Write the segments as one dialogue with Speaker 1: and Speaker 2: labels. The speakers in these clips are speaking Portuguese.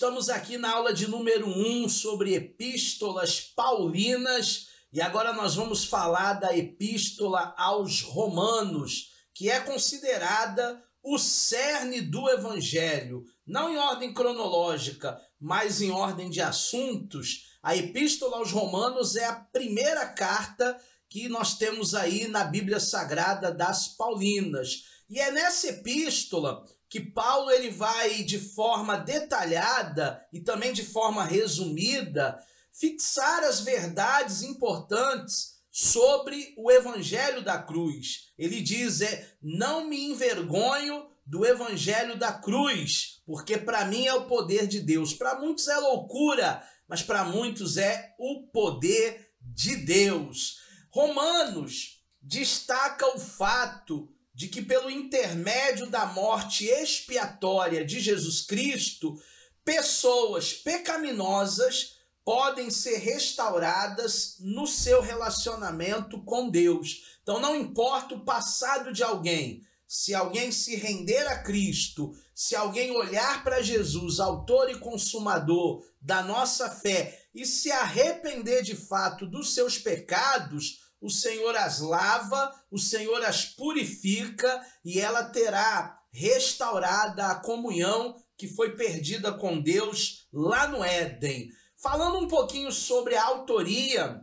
Speaker 1: estamos aqui na aula de número 1 sobre epístolas paulinas e agora nós vamos falar da epístola aos Romanos, que é considerada o cerne do evangelho, não em ordem cronológica, mas em ordem de assuntos. A epístola aos Romanos é a primeira carta que nós temos aí na Bíblia Sagrada das Paulinas. E é nessa epístola que Paulo ele vai de forma detalhada e também de forma resumida fixar as verdades importantes sobre o evangelho da cruz. Ele diz, não me envergonho do evangelho da cruz, porque para mim é o poder de Deus. Para muitos é loucura, mas para muitos é o poder de Deus. Romanos destaca o fato de que pelo intermédio da morte expiatória de Jesus Cristo, pessoas pecaminosas podem ser restauradas no seu relacionamento com Deus. Então não importa o passado de alguém, se alguém se render a Cristo, se alguém olhar para Jesus, autor e consumador da nossa fé, e se arrepender de fato dos seus pecados, o Senhor as lava, o Senhor as purifica e ela terá restaurada a comunhão que foi perdida com Deus lá no Éden. Falando um pouquinho sobre a autoria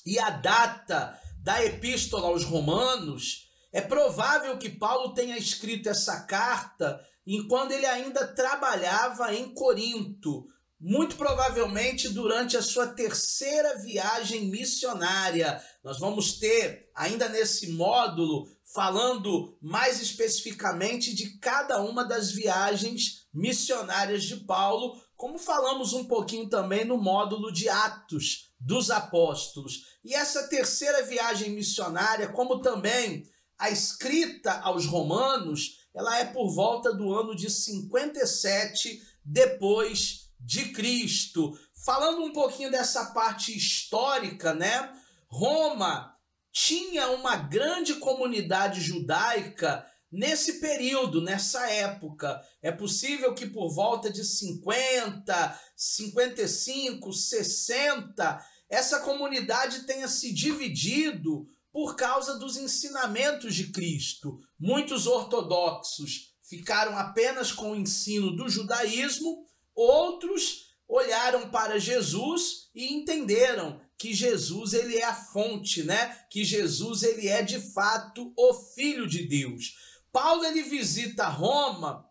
Speaker 1: e a data da epístola aos Romanos, é provável que Paulo tenha escrito essa carta enquanto ele ainda trabalhava em Corinto, muito provavelmente durante a sua terceira viagem missionária. Nós vamos ter, ainda nesse módulo, falando mais especificamente de cada uma das viagens missionárias de Paulo, como falamos um pouquinho também no módulo de Atos dos Apóstolos. E essa terceira viagem missionária, como também a escrita aos Romanos, ela é por volta do ano de 57 depois de Cristo. Falando um pouquinho dessa parte histórica, né? Roma tinha uma grande comunidade judaica nesse período, nessa época. É possível que por volta de 50, 55, 60, essa comunidade tenha se dividido por causa dos ensinamentos de Cristo. Muitos ortodoxos ficaram apenas com o ensino do judaísmo, outros olharam para Jesus e entenderam que Jesus ele é a fonte, né? Que Jesus ele é de fato o Filho de Deus. Paulo ele visita Roma,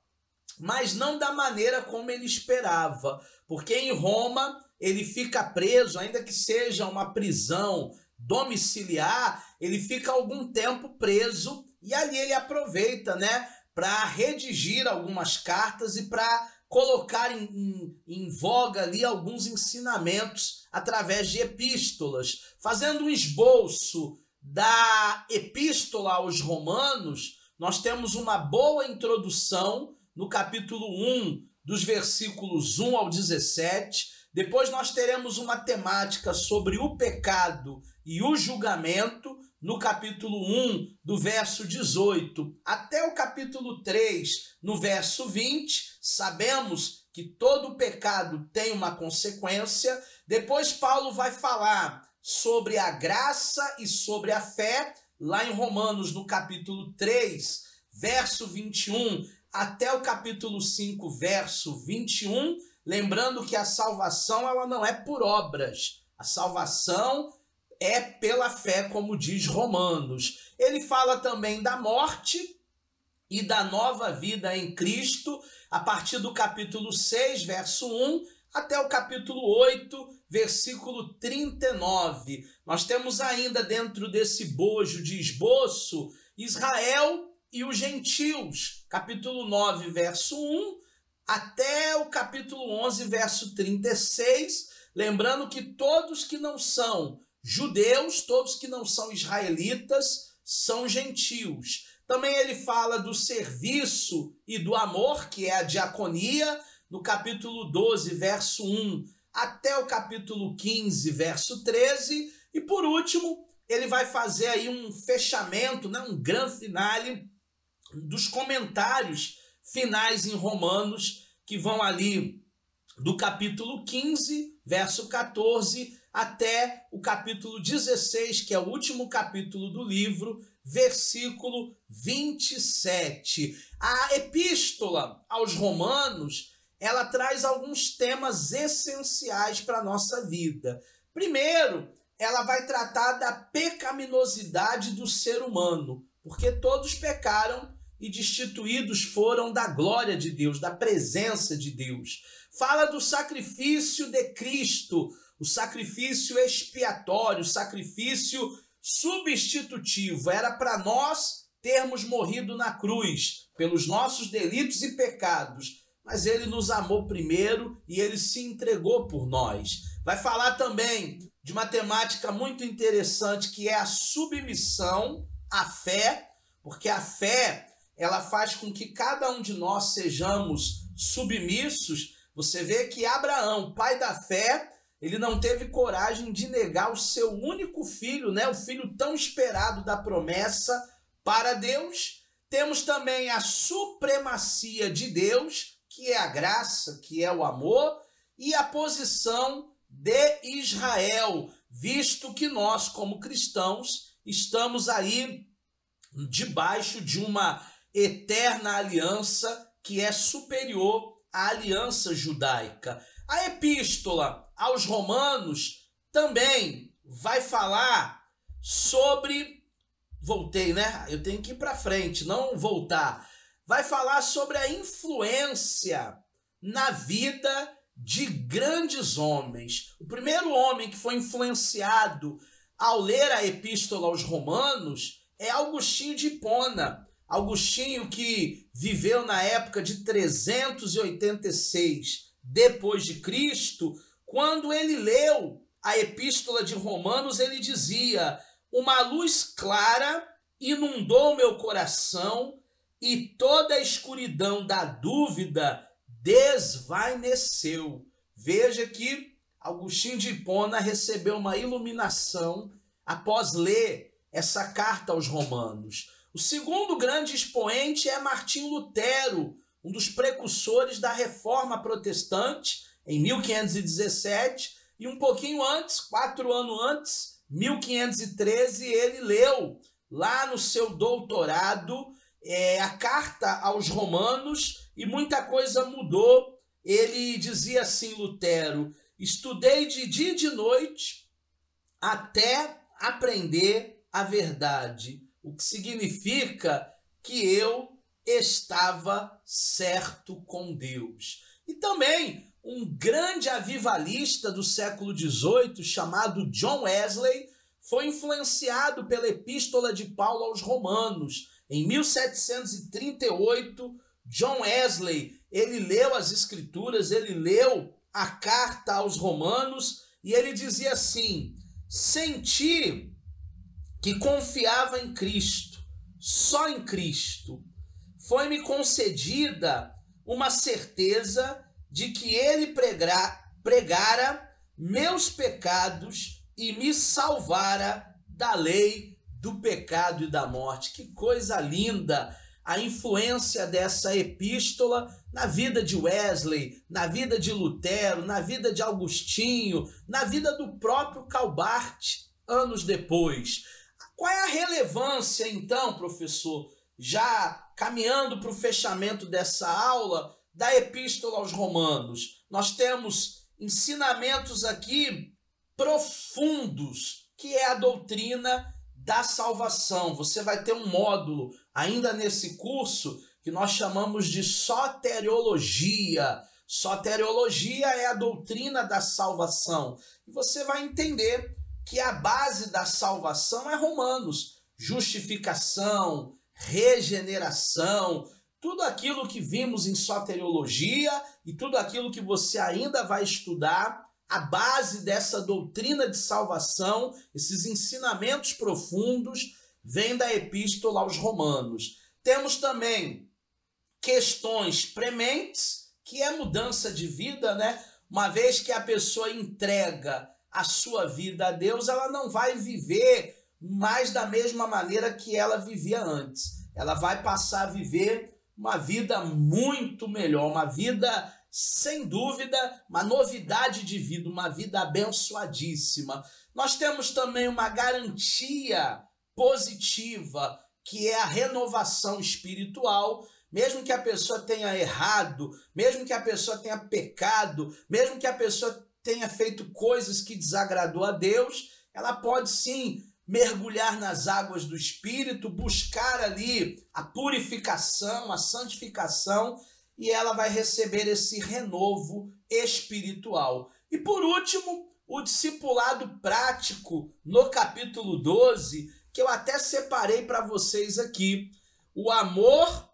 Speaker 1: mas não da maneira como ele esperava, porque em Roma ele fica preso, ainda que seja uma prisão domiciliar, ele fica algum tempo preso e ali ele aproveita, né, para redigir algumas cartas e para colocar em voga ali alguns ensinamentos através de epístolas. Fazendo um esboço da epístola aos Romanos, nós temos uma boa introdução no capítulo 1, dos versículos 1 ao 17. Depois nós teremos uma temática sobre o pecado e o julgamento no capítulo 1, do verso 18 até o capítulo 3, no verso 20. Sabemos que todo pecado tem uma consequência. Depois Paulo vai falar sobre a graça e sobre a fé, lá em Romanos, no capítulo 3, verso 21, até o capítulo 5, verso 21, lembrando que a salvação ela não é por obras, a salvação é pela fé, como diz Romanos. Ele fala também da morte e da nova vida em Cristo, a partir do capítulo 6, verso 1, até o capítulo 8, versículo 39. Nós temos ainda dentro desse bojo de esboço Israel e os gentios, capítulo 9, verso 1, até o capítulo 11, verso 36, lembrando que todos que não são judeus, todos que não são israelitas, são gentios. Também ele fala do serviço e do amor, que é a diaconia, no capítulo 12, verso 1, até o capítulo 15, verso 13. E por último, ele vai fazer aí um fechamento, né, um grande finale dos comentários finais em Romanos, que vão ali do capítulo 15, verso 14, até o capítulo 16, que é o último capítulo do livro, versículo 27. A epístola aos Romanos, ela traz alguns temas essenciais para a nossa vida. Primeiro, ela vai tratar da pecaminosidade do ser humano, porque todos pecaram e destituídos foram da glória de Deus, da presença de Deus. Fala do sacrifício de Cristo, o sacrifício expiatório, o sacrifício substitutivo. Era para nós termos morrido na cruz pelos nossos delitos e pecados, mas ele nos amou primeiro e ele se entregou por nós. Vai falar também de uma temática muito interessante, que é a submissão à fé, porque a fé, ela faz com que cada um de nós sejamos submissos. Você vê que Abraão, pai da fé, ele não teve coragem de negar o seu único filho, né? O filho tão esperado da promessa para Deus. Temos também a supremacia de Deus, que é a graça, que é o amor, e a posição de Israel, visto que nós, como cristãos, estamos aí debaixo de uma eterna aliança que é superior à aliança judaica. A epístola aos Romanos também vai falar sobre... Voltei, né? Eu tenho que ir para frente, não voltar. Vai falar sobre a influência na vida de grandes homens. O primeiro homem que foi influenciado ao ler a epístola aos Romanos é Agostinho de Hipona. Agostinho, que viveu na época de 386 depois de Cristo, quando ele leu a epístola de Romanos, ele dizia: uma luz clara inundou meu coração e toda a escuridão da dúvida desvaneceu. Veja que Agostinho de Hipona recebeu uma iluminação após ler essa carta aos Romanos. O segundo grande expoente é Martinho Lutero, um dos precursores da Reforma Protestante, em 1517, e um pouquinho antes, 4 anos antes, 1513, ele leu lá no seu doutorado a carta aos Romanos e muita coisa mudou. Ele dizia assim, Lutero: estudei de dia e de noite até aprender a verdade, o que significa que eu estava certo com Deus. E também um grande avivalista do século XVIII, chamado John Wesley, foi influenciado pela epístola de Paulo aos Romanos. Em 1738, John Wesley, ele leu as Escrituras, ele leu a carta aos Romanos e ele dizia assim: senti que confiava em Cristo, só em Cristo. Foi-me concedida uma certeza de que ele pregara meus pecados e me salvara da lei do pecado e da morte. Que coisa linda a influência dessa epístola na vida de Wesley, na vida de Lutero, na vida de Agostinho, na vida do próprio Calbart, anos depois. Qual é a relevância, então, professor, já caminhando para o fechamento dessa aula, da epístola aos Romanos? Nós temos ensinamentos aqui profundos, que é a doutrina da salvação. Você vai ter um módulo ainda nesse curso que nós chamamos de soteriologia. Soteriologia é a doutrina da salvação. E você vai entender que a base da salvação é Romanos. Justificação, regeneração, tudo aquilo que vimos em soteriologia e tudo aquilo que você ainda vai estudar, a base dessa doutrina de salvação, esses ensinamentos profundos, vem da epístola aos Romanos. Temos também questões prementes, que é mudança de vida, né? Uma vez que a pessoa entrega a sua vida a Deus, ela não vai viver mais da mesma maneira que ela vivia antes. Ela vai passar a viver uma vida muito melhor, uma vida sem dúvida, uma novidade de vida, uma vida abençoadíssima. Nós temos também uma garantia positiva, que é a renovação espiritual. Mesmo que a pessoa tenha errado, mesmo que a pessoa tenha pecado, mesmo que a pessoa tenha feito coisas que desagradou a Deus, ela pode sim mergulhar nas águas do Espírito, buscar ali a purificação, a santificação, e ela vai receber esse renovo espiritual. E por último, o discipulado prático no capítulo 12, que eu até separei para vocês aqui. O amor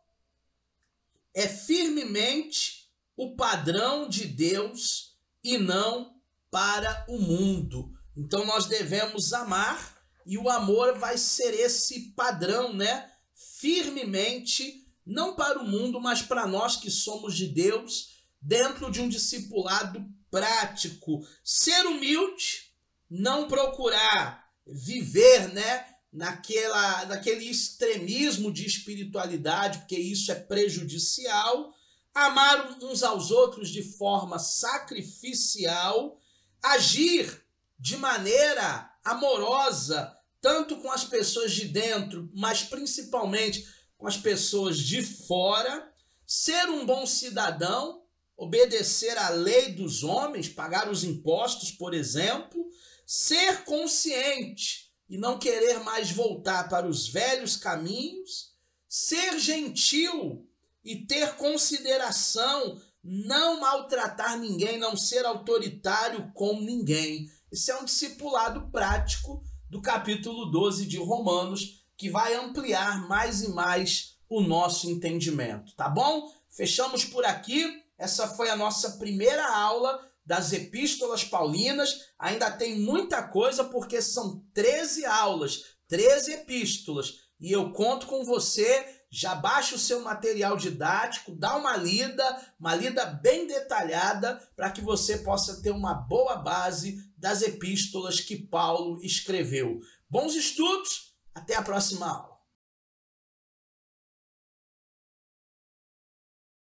Speaker 1: é firmemente o padrão de Deus e não para o mundo. Então nós devemos amar e o amor vai ser esse padrão, né? Firmemente, não para o mundo, mas para nós que somos de Deus, dentro de um discipulado prático. Ser humilde, não procurar viver, né, naquele extremismo de espiritualidade, porque isso é prejudicial. Amar uns aos outros de forma sacrificial, agir de maneira amorosa, tanto com as pessoas de dentro, mas principalmente com as pessoas de fora, ser um bom cidadão, obedecer à lei dos homens, pagar os impostos, por exemplo, ser consciente e não querer mais voltar para os velhos caminhos, ser gentil e ter consideração, não maltratar ninguém, não ser autoritário com ninguém. Esse é um discipulado prático do capítulo 12 de Romanos, que vai ampliar mais e mais o nosso entendimento, tá bom? Fechamos por aqui. Essa foi a nossa primeira aula das epístolas paulinas. Ainda tem muita coisa, porque são 13 aulas, 13 epístolas, e eu conto com você. Já baixa o seu material didático, dá uma lida bem detalhada, para que você possa ter uma boa base das epístolas que Paulo escreveu. Bons estudos, até a próxima aula.